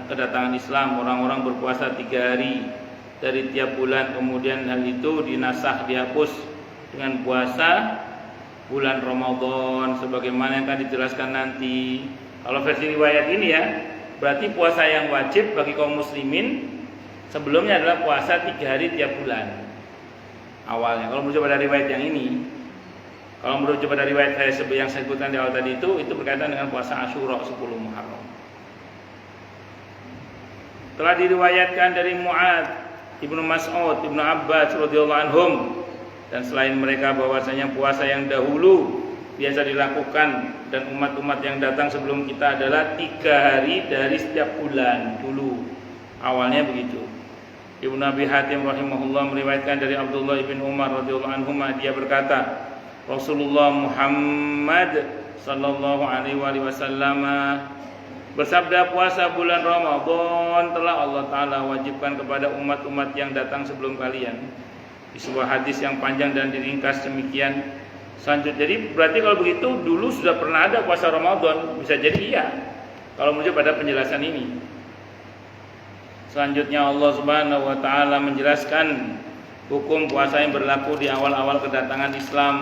kedatangan Islam, orang-orang berpuasa 3 hari dari tiap bulan. Kemudian hal itu dinasakh, dihapus dengan puasa bulan Ramadan sebagaimana yang akan dijelaskan nanti. Kalau versi riwayat ini ya, berarti puasa yang wajib bagi kaum muslimin sebelumnya adalah puasa 3 hari tiap bulan awalnya. Kalau mencoba dari riwayat yang ini, kalau menurut coba dari riwayat yang saya sebutkan di awal tadi itu berkaitan dengan puasa Asyura 10 Muharram. Telah diriwayatkan dari Mu'adz, Ibnu Mas'ud, Ibnu Abbas radhiyallahu anhum Dan selain mereka bahwasanya puasa yang dahulu biasa dilakukan dan umat-umat yang datang sebelum kita adalah 3 hari dari setiap bulan dulu. Awalnya begitu. Ibnu Abi Hatim rahimahullah meriwayatkan dari Abdullah bin Umar radhiyallahu anhu, dia berkata, Rasulullah Muhammad sallallahu alaihi wasallam bersabda, puasa bulan Ramadan telah Allah Ta'ala wajibkan kepada umat-umat yang datang sebelum kalian. Di sebuah hadis yang panjang dan diringkas demikian. Selanjutnya, jadi berarti kalau begitu dulu sudah pernah ada puasa Ramadan. Bisa jadi iya, kalau merujuk pada penjelasan ini. Selanjutnya Allah Subhanahu wa Ta'ala menjelaskan hukum puasa yang berlaku di awal-awal kedatangan Islam.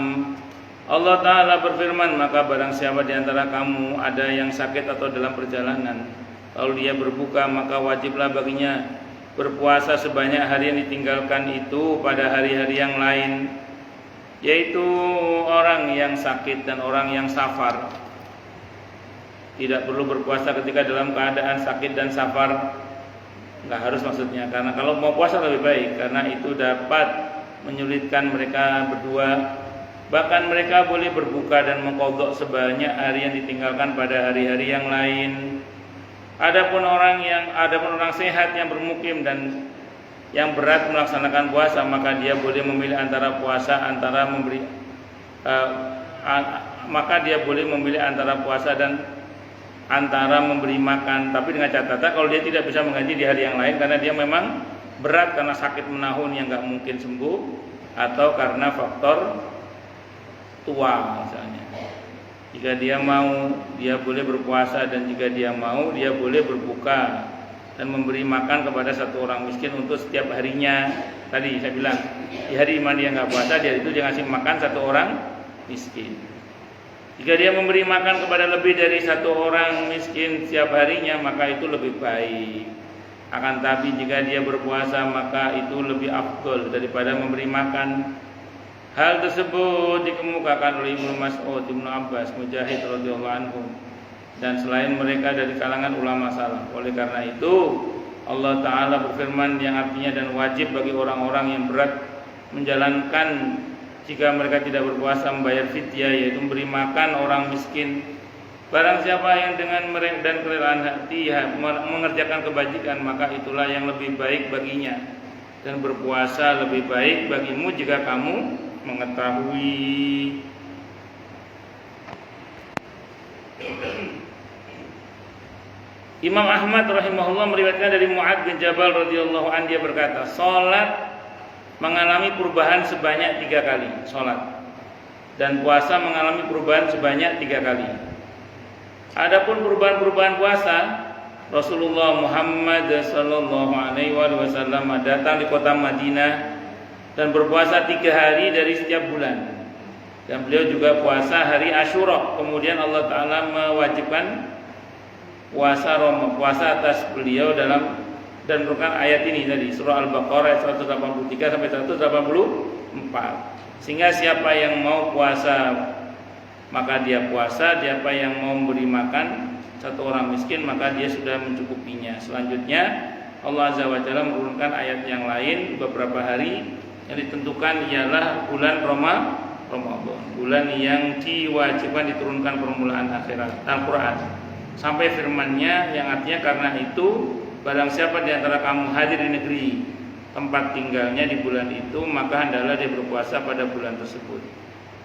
Allah Ta'ala berfirman, maka barang siapa di antara kamu ada yang sakit atau dalam perjalanan, lalu dia berbuka, maka wajiblah baginya berpuasa sebanyak hari yang ditinggalkan itu pada hari-hari yang lain, yaitu orang yang sakit dan orang yang safar. Tidak perlu berpuasa ketika dalam keadaan sakit dan safar, nggak harus maksudnya, karena kalau mau puasa lebih baik, karena itu dapat menyulitkan mereka berdua. Bahkan mereka boleh berbuka dan mengqadha sebanyak hari yang ditinggalkan pada hari-hari yang lain. Adapun orang sehat yang bermukim dan yang berat melaksanakan puasa, maka dia boleh memilih antara puasa dan antara memberi makan, tapi dengan catatan kalau dia tidak bisa mengganti di hari yang lain karena dia memang berat karena sakit menahun yang nggak mungkin sembuh, atau karena faktor tua misalnya. Jika dia mau, dia boleh berpuasa, dan jika dia mau, dia boleh berbuka dan memberi makan kepada satu orang miskin untuk setiap harinya. Tadi saya bilang, di hari mana dia nggak puasa, dia itu dia ngasih makan satu orang miskin. Jika dia memberi makan kepada lebih dari satu orang miskin setiap harinya, maka itu lebih baik. Akan tapi jika dia berpuasa, maka itu lebih afdol daripada memberi makan. Hal tersebut dikemukakan oleh Ibnu Mas'ud, Ibnu Abbas, Mujahid radhiyallahu anhum, dan selain mereka dari kalangan ulama salaf. Oleh karena itu Allah Ta'ala berfirman yang artinya, dan wajib bagi orang-orang yang berat menjalankan jika mereka tidak berpuasa membayar fidyah, yaitu memberi makan orang miskin. Barang siapa yang dengan mereka dan kerelaan hati mengerjakan kebajikan, maka itulah yang lebih baik baginya, dan berpuasa lebih baik bagimu jika kamu mengetahui. Imam Ahmad rahimahullah meriwayatkan dari Mu'adz bin Jabal radhiyallahu anhu, dia berkata, salat mengalami perubahan sebanyak 3 kali salat, dan puasa mengalami perubahan sebanyak 3 kali. Adapun perubahan-perubahan puasa, Rasulullah Muhammad sallallahu alaihi wasallam datang di kota Madinah dan berpuasa 3 hari dari setiap bulan, dan beliau juga puasa hari Asyura. Kemudian Allah Ta'ala mewajibkan puasa atas beliau dalam, dan merupakan ayat ini tadi, surah Al-Baqarah 183 sampai 184. Sehingga siapa yang mau puasa maka dia puasa, siapa yang mau memberi makan satu orang miskin maka dia sudah mencukupinya. Selanjutnya Allah Azza wa Jalla menurunkan ayat yang lain, beberapa hari yang ditentukan ialah bulan Ramadan, bulan yang diwajibkan diturunkan permulaan akhirat Al-Quran, sampai firman-Nya yang artinya, karena itu barang siapa di antara kamu hadir di negeri tempat tinggalnya di bulan itu, maka hendaklah dia berpuasa pada bulan tersebut.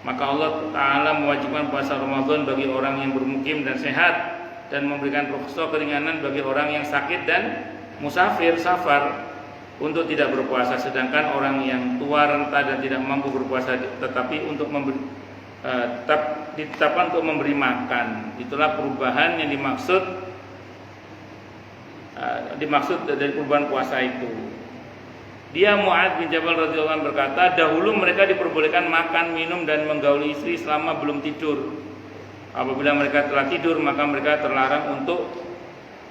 Maka Allah Ta'ala mewajibkan puasa Ramadan bagi orang yang bermukim dan sehat, dan memberikan rukhsah keringanan bagi orang yang sakit dan musafir safar untuk tidak berpuasa. Sedangkan orang yang tua, renta dan tidak mampu berpuasa tetapi untuk ditetapkan untuk memberi makan. Itulah perubahan yang dimaksud dari perubahan puasa itu. Dia Mu'adz bin Jabal radhiyallahu anhu berkata, dahulu mereka diperbolehkan makan, minum dan menggauli istri selama belum tidur. Apabila mereka telah tidur maka mereka terlarang untuk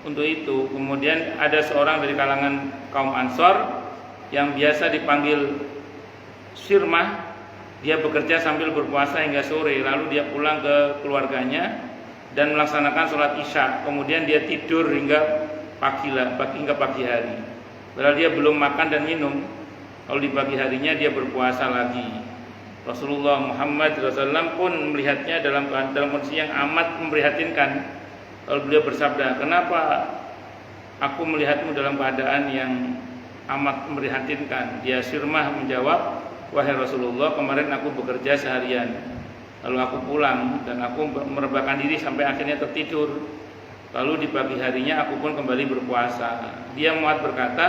itu. Kemudian ada seorang dari kalangan kaum Ansor yang biasa dipanggil Sirmah. Dia bekerja sambil berpuasa hingga sore, lalu dia pulang ke keluarganya dan melaksanakan sholat isya. Kemudian dia tidur hingga pagi hari. Padahal dia belum makan dan minum. Kalau di pagi harinya dia berpuasa lagi. Rasulullah Muhammad SAW pun melihatnya dalam kondisi yang amat memprihatinkan. Kalau beliau bersabda, kenapa aku melihatmu dalam keadaan yang amat memprihatinkan? Dia Sirmah menjawab, wahai Rasulullah, kemarin aku bekerja seharian, lalu aku pulang dan aku merebahkan diri sampai akhirnya tertidur. Lalu di pagi harinya aku pun kembali berpuasa. Dia Mu'adz berkata,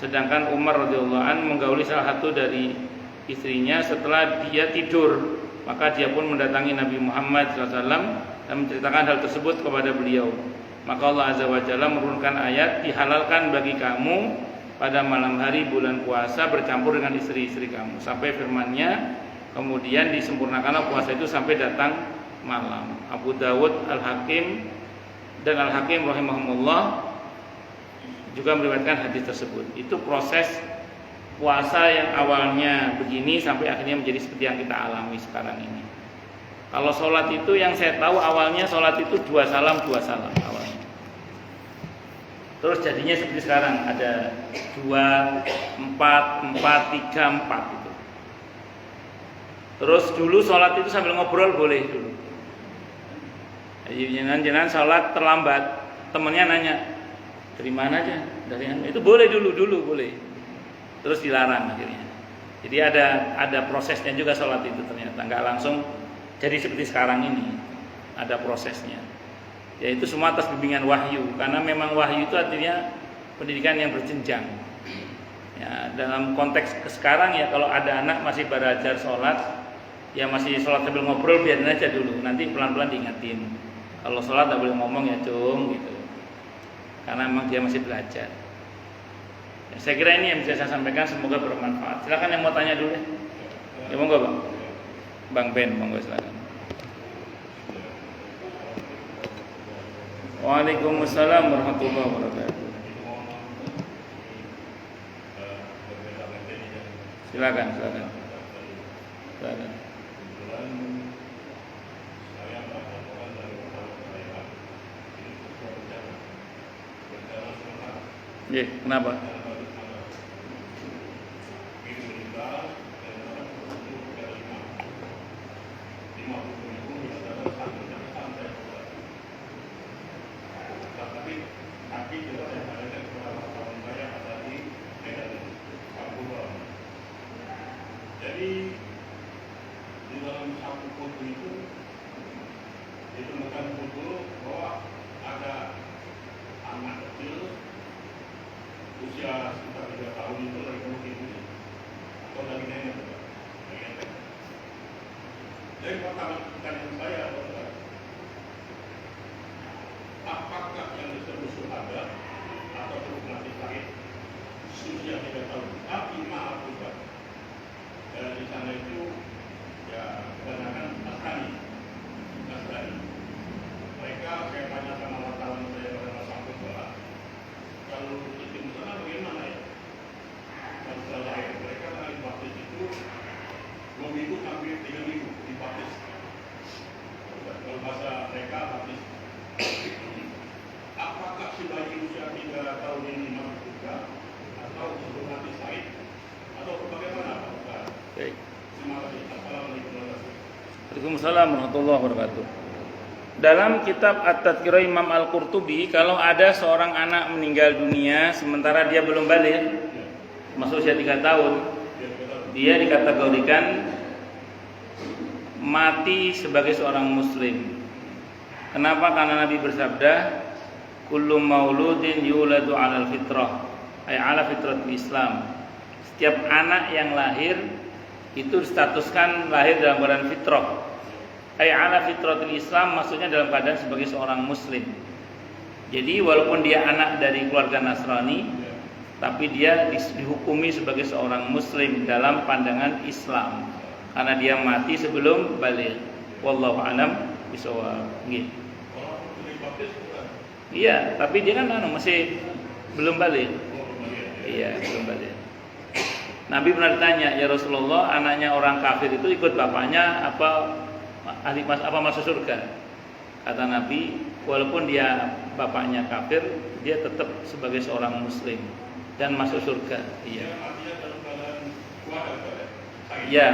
sedangkan Umar radhiyallahu anhu menggauli salah satu dari istrinya setelah dia tidur, maka dia pun mendatangi Nabi Muhammad SAW dan menceritakan hal tersebut kepada beliau. Maka Allah Azza wa Jalla menurunkan ayat, dihalalkan bagi kamu pada malam hari bulan puasa bercampur dengan istri-istri kamu, sampai firman-Nya, kemudian disempurnakanlah puasa itu sampai datang malam. Abu Dawud, Al-Hakim dan Al-Hakim rahimahumullah juga meriwayatkan hadis tersebut. Itu proses puasa yang awalnya begini sampai akhirnya menjadi seperti yang kita alami sekarang ini. Kalau sholat itu yang saya tahu awalnya sholat itu 2 salam awalnya. Terus jadinya seperti sekarang ada 2, 4, 4, 3, 4 itu. Terus dulu sholat itu sambil ngobrol boleh dulu. Jangan sholat terlambat, temennya nanya dari mana aja, dari mana? Itu boleh dulu boleh. Terus dilarang akhirnya. Jadi ada prosesnya juga sholat itu ternyata, nggak langsung jadi seperti sekarang ini. Ada prosesnya. Yaitu semua atas bimbingan wahyu, karena memang wahyu itu artinya pendidikan yang berjenjang. Ya, dalam konteks sekarang ya, kalau ada anak masih belajar sholat, ya masih sholat sambil ngobrol, biarin aja dulu. Nanti pelan-pelan diingatin. Kalau sholat tak boleh ngomong ya cung gitu, karena memang dia masih belajar. Ya, saya kira ini yang bisa saya sampaikan, semoga bermanfaat. Silakan yang mau tanya dulu ya. Ya monggo Bang. Bang Ben, monggo silakan. Waalaikumsalam warahmatullahi wabarakatuh. Silakan. Ya, kenapa? Jadi di dalam satu foto itu ditemukan foto bahwa ada anak kecil usia sekitar 3 tahun itu lagi peluk ibunya atau lagi nenek. Jadi pertanyaan saya adalah, apakah yang disebut syuhada atau mati syahid usia 3 tahun? Tapi maaf juga, di sana itu ya kebanyakan Nasrani. Mereka, saya tanya sama wartawan saya pada masa sekolah, kalau di sana bagaimana ya? Dan setelah lahir mereka kali baptis itu 2 minggu sampai 3 minggu dibaptis. Kalau bahasa mereka baptis. Apakah si bayi usia 3 tahun ini masuk surga atau sebelum mati syahid atau bagaimana? Baik. Terima kasih. Assalamualaikum warahmatullahi wabarakatuh. Waalaikumsalam warahmatullahi wabarakatuh. Dalam kitab At-Tadhkirah Imam Al-Qurtubi, kalau ada seorang anak meninggal dunia sementara dia belum baligh, masuk usia 3 tahun, dia dikategorikan mati sebagai seorang muslim. Kenapa? Karena Nabi bersabda, kullu mauludin yuladu 'alal fitrah, ay 'ala fitratil Islam. Setiap anak yang lahir itu distatuskan lahir dalam keadaan fitrah. Ay 'ala fitratil Islam, maksudnya dalam keadaan sebagai seorang muslim. Jadi walaupun dia anak dari keluarga Nasrani, tapi dia dihukumi sebagai seorang muslim dalam pandangan Islam karena dia mati sebelum baligh. Wallahu a'lam bishawab. Iya, tapi dia kan masih belum baligh. Iya, belum baligh. Nabi pernah ditanya, ya Rasulullah, anaknya orang kafir itu ikut bapaknya apa masuk surga? Kata Nabi, walaupun dia bapaknya kafir, dia tetap sebagai seorang muslim dan masuk surga. Iya. Ya,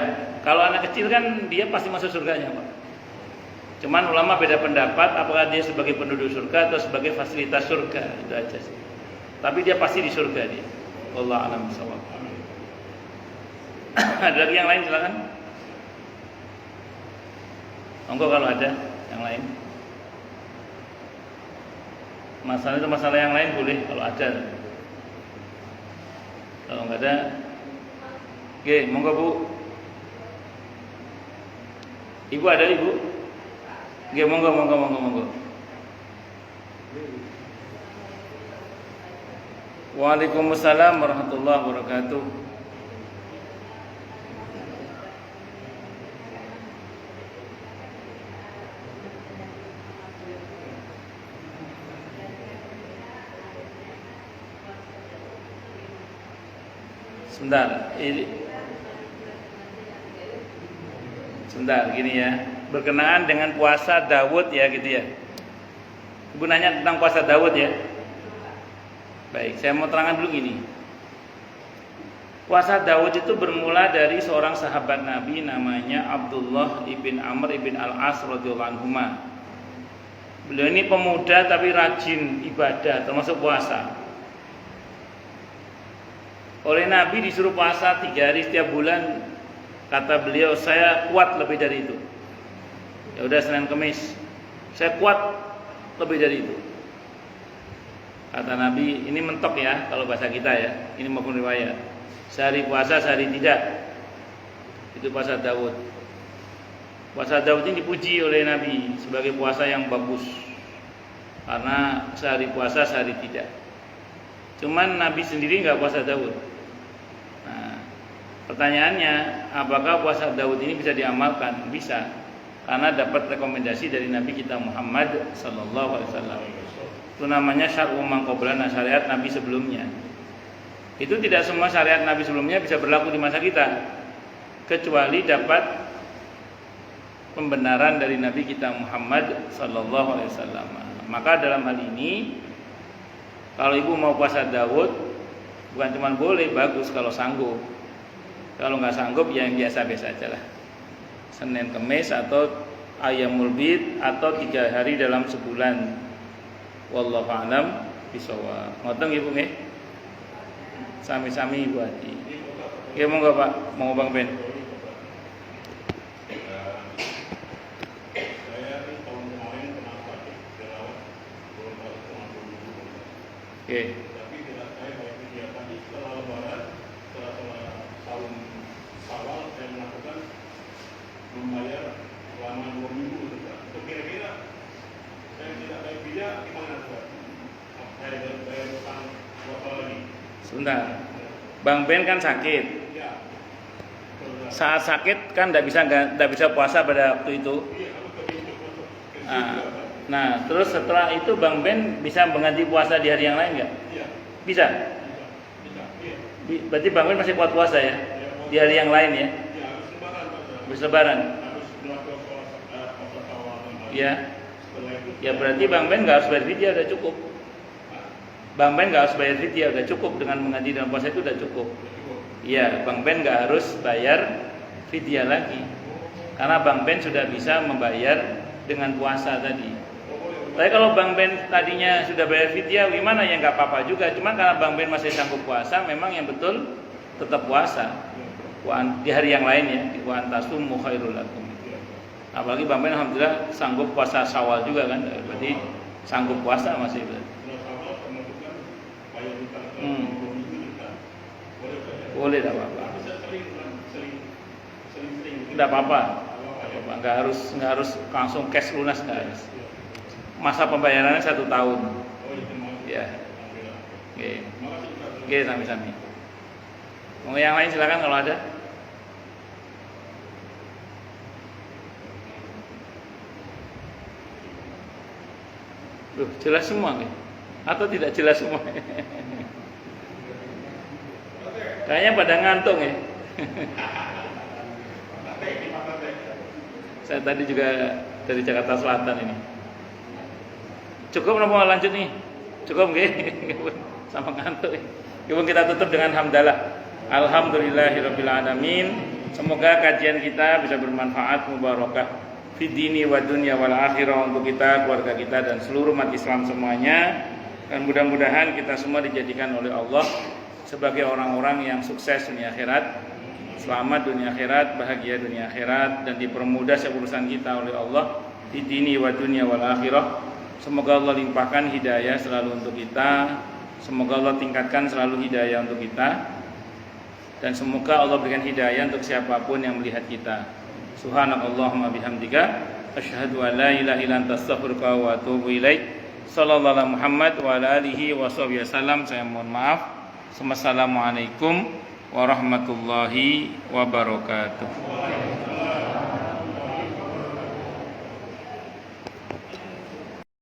Kalau anak kecil kan dia pasti masuk surganya, Pak. Cuman ulama beda pendapat apakah dia sebagai penduduk surga atau sebagai fasilitas surga, itu aja sih. Tapi dia pasti di surga dia. Wallahu a'lam bishawab. Ada lagi yang lain silakan. Monggo kalau ada yang lain. Masalah itu masalah yang lain boleh kalau ada. Kalau nggak ada, oke, monggo Bu. Ibu ada Ibu? Oke, monggo. Waalaikumsalam warahmatullahi wabarakatuh. Sebentar, gini ya. Berkenaan dengan puasa Daud ya gitu ya. Ibu nanya tentang puasa Daud ya. Baik, saya mau terangkan dulu gini. Puasa Daud itu bermula dari seorang sahabat Nabi namanya Abdullah ibn Amr ibn Al-As radhiyallahu anhuma. Beliau ini pemuda tapi rajin ibadah termasuk puasa. Oleh Nabi disuruh puasa 3 hari setiap bulan. Kata beliau, saya kuat lebih dari itu. Ya udah Senin Kemis, saya kuat lebih dari itu. Kata Nabi, ini mentok ya kalau bahasa kita ya. Ini maupun riwayat. Sehari puasa, sehari tidak. Itu puasa Daud. Puasa Daud ini dipuji oleh Nabi sebagai puasa yang bagus. Karena sehari puasa, sehari tidak. Cuman Nabi sendiri nggak puasa Daud. Nah, pertanyaannya, apakah puasa Daud ini bisa diamalkan? Bisa, karena dapat rekomendasi dari Nabi kita Muhammad Sallallahu Alaihi Wasallam. Itu namanya syar'u man qablana, syariat Nabi sebelumnya. Itu tidak semua syariat Nabi sebelumnya bisa berlaku di masa kita, kecuali dapat pembenaran dari Nabi kita Muhammad Sallallahu Alaihi Wasallam. Maka dalam hal ini, kalau ibu mau puasa Daud, bukan cuma boleh, bagus kalau sanggup. Kalau nggak sanggup, ya yang biasa-biasa aja lah. Senin Kemis atau Ayyamul Bid atau 3 hari dalam sebulan. Wallahu a'lam bishawab. Ngoten ibu nggih. Sami-sami ibu hati. Ya monggo Pak, mau Bang Ben. Oke. Tapi tidak saya baik kegiatan di setelah Lebaran, setelah tahun Syawal saya melakukan membayar selama 2 minggu itu kira-kira saya tidak baik dia gimana Pak? Saya bayar utang berapa lagi? Sebentar. Bang Ben kan sakit. Ya. Saat sakit kan tidak bisa puasa pada waktu itu. Iya, aku pergi untuk Nah, terus setelah itu Bang Ben bisa mengganti puasa di hari yang lain nggak? Iya. Bisa. Bisa. Iya. Berarti Bang Ben masih kuat puasa ya? Di hari yang lain ya? Iya, harus Lebaran Pak. Habis Lebaran. Harus melakukan puasa Syawal. Ya. Setelah itu Ya berarti Bang Ben nggak harus bayar fidyah, udah cukup. Bang Ben nggak harus bayar fidyah, udah cukup dengan mengganti dalam puasa itu udah cukup. Iya, Bang Ben nggak harus bayar fidyah lagi, karena Bang Ben sudah bisa membayar dengan puasa tadi. Tapi kalau Bang Ben tadinya sudah bayar fidyah, gimana ya nggak apa-apa juga. Cuma karena Bang Ben masih sanggup puasa, memang yang betul tetap puasa. Di hari yang lain ya, wa antasumu khairul lakum. Apalagi Bang Ben alhamdulillah sanggup puasa Syawal juga kan, berarti sanggup puasa masih berarti. Boleh, tidak apa-apa. Tidak apa-apa. Nggak harus langsung cash lunas, nggak harus. Masa pembayarannya 1 tahun. Ya. Oke, sami-sami. Mau yang lain silakan kalau ada. Loh, jelas semua nih? Atau tidak jelas semua? Kayaknya pada ngantuk ya. Saya tadi juga dari Jakarta Selatan ini. Cukup mau lanjut nih? Cukup nggih? Sama ngantuk. Yuk kita tutup dengan hamdalah. Alhamdulillahirabbil alamin. Semoga kajian kita bisa bermanfaat, mubarakah fid dini wa dunya wal akhirah untuk kita, keluarga kita dan seluruh umat Islam semuanya. Dan mudah-mudahan kita semua dijadikan oleh Allah sebagai orang-orang yang sukses dunia akhirat, selamat dunia akhirat, bahagia dunia akhirat, dan dipermudah urusan kita oleh Allah di dini wa dunya wal akhirah. Semoga Allah limpahkan hidayah selalu untuk kita. Semoga Allah tingkatkan selalu hidayah untuk kita. Dan semoga Allah berikan hidayah untuk siapapun yang melihat kita. Subhanakallahumma bihamdika asyhadu an la ilaha illa anta astaghfiruka wa atubu ilaik. Sallallahu alaihi Muhammad wa ala alihi washabihi wasallam. Saya mohon maaf. Assalamualaikum warahmatullahi wabarakatuh.